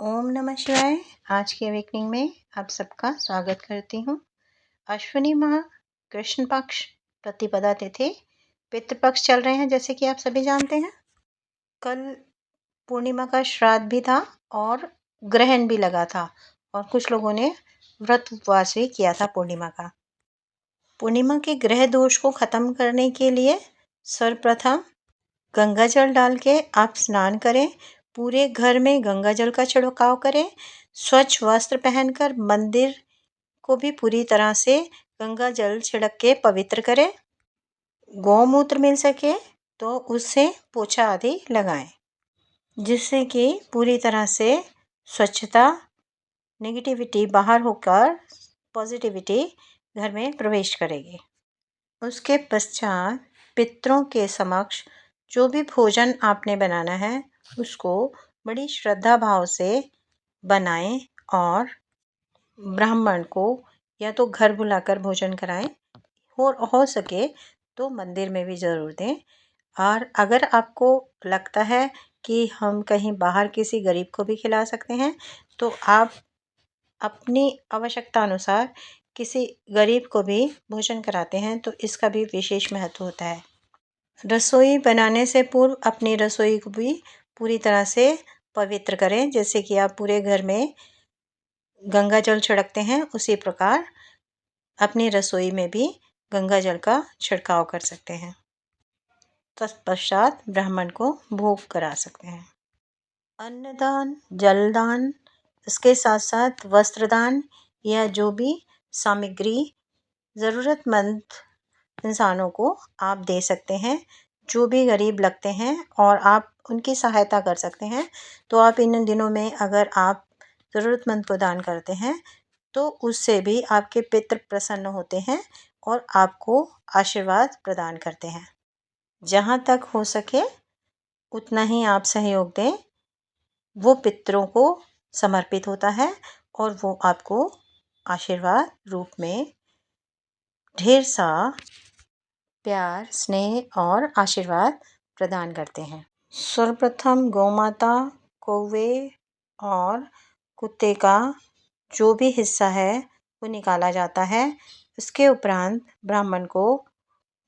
ओम नमः शिवाय। आज की अवेकनिंग में आप सबका स्वागत करती हूँ। अश्विनी माह कृष्ण पक्ष प्रतिपदा तिथि पितृपक्ष चल रहे हैं, जैसे कि आप सभी जानते हैं। कल पूर्णिमा का श्राद्ध भी था और ग्रहण भी लगा था और कुछ लोगों ने व्रत उपवास भी किया था पूर्णिमा का। पूर्णिमा के ग्रह दोष को खत्म करने के लिए सर्वप्रथम गंगा जल डाल के आप स्नान करें। पूरे घर में गंगा जल का छिड़काव करें। स्वच्छ वस्त्र पहनकर मंदिर को भी पूरी तरह से गंगा जल छिड़क के पवित्र करें। गौमूत्र मिल सके तो उससे पोछा आदि लगाएं, जिससे कि पूरी तरह से स्वच्छता, नेगेटिविटी बाहर होकर पॉजिटिविटी घर में प्रवेश करेगी। उसके पश्चात पितरों के समक्ष जो भी भोजन आपने बनाना है उसको बड़ी श्रद्धा भाव से बनाएं और ब्राह्मण को या तो घर बुलाकर भोजन कराएं, हो सके तो मंदिर में भी ज़रूर दें। और अगर आपको लगता है कि हम कहीं बाहर किसी गरीब को भी खिला सकते हैं तो आप अपनी आवश्यकता अनुसार किसी गरीब को भी भोजन कराते हैं, तो इसका भी विशेष महत्व होता है। रसोई बनाने से पूर्व अपनी रसोई को भी पूरी तरह से पवित्र करें। जैसे कि आप पूरे घर में गंगा जल छिड़कते हैं, उसी प्रकार अपनी रसोई में भी गंगा जल का छिड़काव कर सकते हैं। तत्पश्चात ब्राह्मण को भोग करा सकते हैं। अन्नदान, जलदान, इसके साथ साथ वस्त्रदान या जो भी सामग्री ज़रूरतमंद इंसानों को आप दे सकते हैं। जो भी गरीब लगते हैं और आप उनकी सहायता कर सकते हैं, तो आप इन दिनों में अगर आप ज़रूरतमंद को दान करते हैं तो उससे भी आपके पितृ प्रसन्न होते हैं और आपको आशीर्वाद प्रदान करते हैं। जहाँ तक हो सके उतना ही आप सहयोग दें, वो पितरों को समर्पित होता है और वो आपको आशीर्वाद रूप में ढेर सा प्यार, स्नेह और आशीर्वाद प्रदान करते हैं। सर्वप्रथम गौमाता, कौवे और कुत्ते का जो भी हिस्सा है वो निकाला जाता है। इसके उपरांत ब्राह्मण को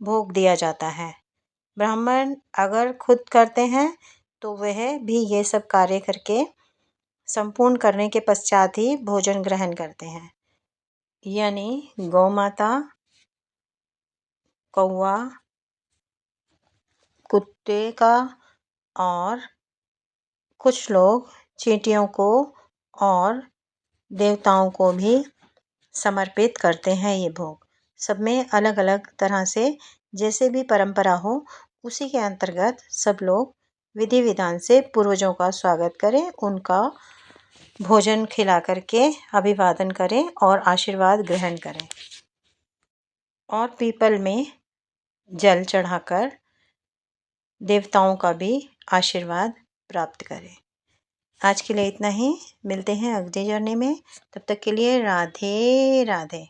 भोग दिया जाता है। ब्राह्मण अगर खुद करते हैं तो वह भी ये सब कार्य करके संपूर्ण करने के पश्चात ही भोजन ग्रहण करते हैं। यानी गौमाता, कौवा, कुत्ते का और कुछ लोग चींटियों को और देवताओं को भी समर्पित करते हैं। ये भोग सब में अलग अलग तरह से जैसे भी परंपरा हो उसी के अंतर्गत सब लोग विधि विधान से पूर्वजों का स्वागत करें, उनका भोजन खिला करके अभिवादन करें और आशीर्वाद ग्रहण करें और पीपल में जल चढ़ाकर देवताओं का भी आशीर्वाद प्राप्त करें। आज के लिए इतना ही। मिलते हैं अगली जर्नी में। तब तक के लिए राधे राधे।